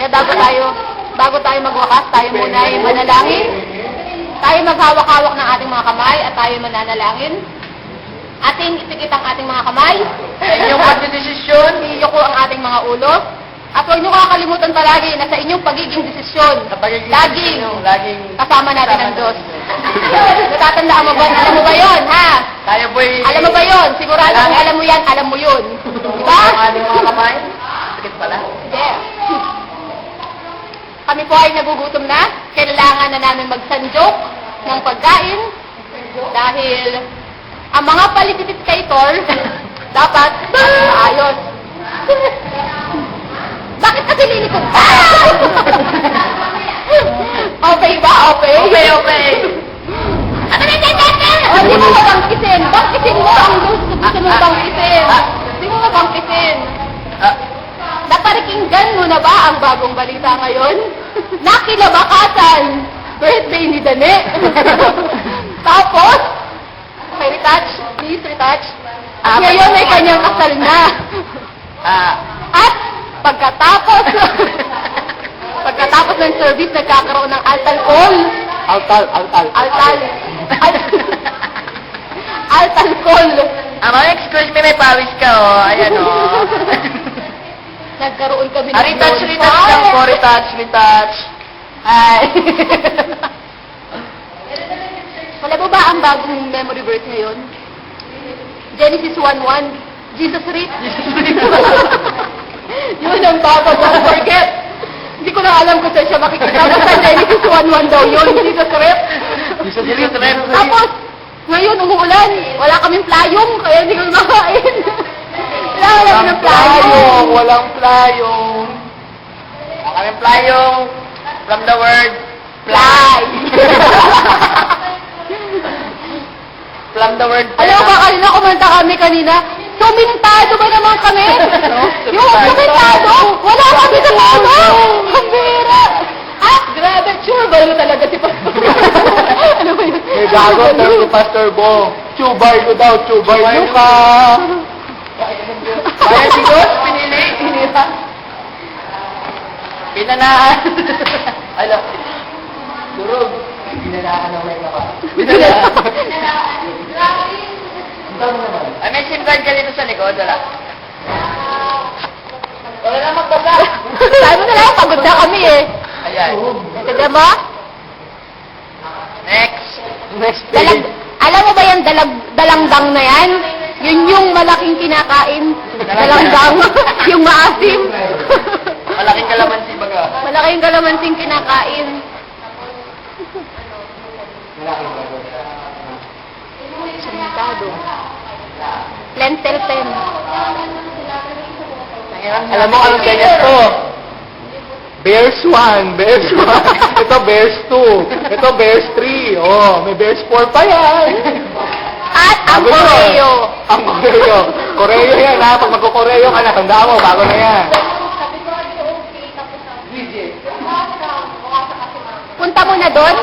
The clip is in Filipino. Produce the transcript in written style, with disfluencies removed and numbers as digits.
Kaya bago tayo magwakas, tayo muna ay manalangin. Tayo maghawak-hawak ng ating mga kamay at tayo mananalangin. Ating itikit ang ating mga kamay. Sa inyong pagdedesisyon, Iyoko ang ating mga ulo. At huwag niyo kakalimutan palagi na sa inyong pagiging desisyon, laging kasama natin ang Diyos. Natatandaan mo ba? Alam mo ba yun, ha? tayo po'y... Alam mo ba yun? Sigurado kung alam mo yan, alam mo yun. Diba? Ang ating mga kamay. Sakit pala. Yeah. Kami po ay nagugutom na. Kailangan na namin magsanjok ng pagkain dahil ang mga palititikator dapat maayos. Bakit kasi lilikod ka? Okay ba? Okay? Okay. Ano na? Hindi mo mabangkisin. Bangkisin mo ang gusto mo bangkisin. Hindi mo mabangkisin. Naparikinggan mo na ba ang bagong balita ngayon? Nakilabakasan! Birthday ni Dane! Tapos, okay, retouch. Please, retouch. Ngayon ay kanyang kasal na. At pagkatapos ng service, nagkakaroon ng altar call. Altar call. Excuse me, may pawis ka, oh. Ayan, oh. Nagkaroon kami Retouch lang po, retouch. Ay. Wala mo ba ang bagong memory verse ngayon? Genesis 1:1. Jesus Reap. Yun ang bago, don't forget. Hindi ko na alam kung saan siya makikita. Basta Genesis 1:1 daw yun. Jesus Reap. Tapos, ngayon umuulan. Wala kaming playong, kaya hindi ko makain. Wala kami ng playong. Walang playong. Wala kami playong. From the word Fly. From the word Alam mo ba, kanina kumanta kami kanina, sumintado ba naman kami? Yung sumintado, wala kami sa lado. Ang bira. Grabe, sure ba yun talaga si Pastor? Ano ba yun? May gago daw si Pastor Bo. Chubar ko daw, chubar nyo ka. Kaya si Diyos, pinili. Pinanaan. Ala, durog. Binanaan ang may naka. Ay, may SIM card ka dito sa likod, wala? Wala na magbasa. Sabi mo na lang, pagod na kami eh. Ayan. Kasi mo? Next. Alam mo ba yung dalanggang na yan? Yun yung malaking kinakain. Dalanggang. Yung maasim. Malaking kalamansi baga. Malaking kalamansing kinakain. Sumitado. Lentil pen. Alam mo, ano ganyan to? Bears 1, Bears 1. Ito, Bears 2. Ito, Bears 3. Oh, may Bears 4 pa yan. At ang Bago yun. koreo. Ang koreo. Koreo yan, ha? Pag magkukoreo ka na, tanda mo, bago na yan. Punta mo na doon.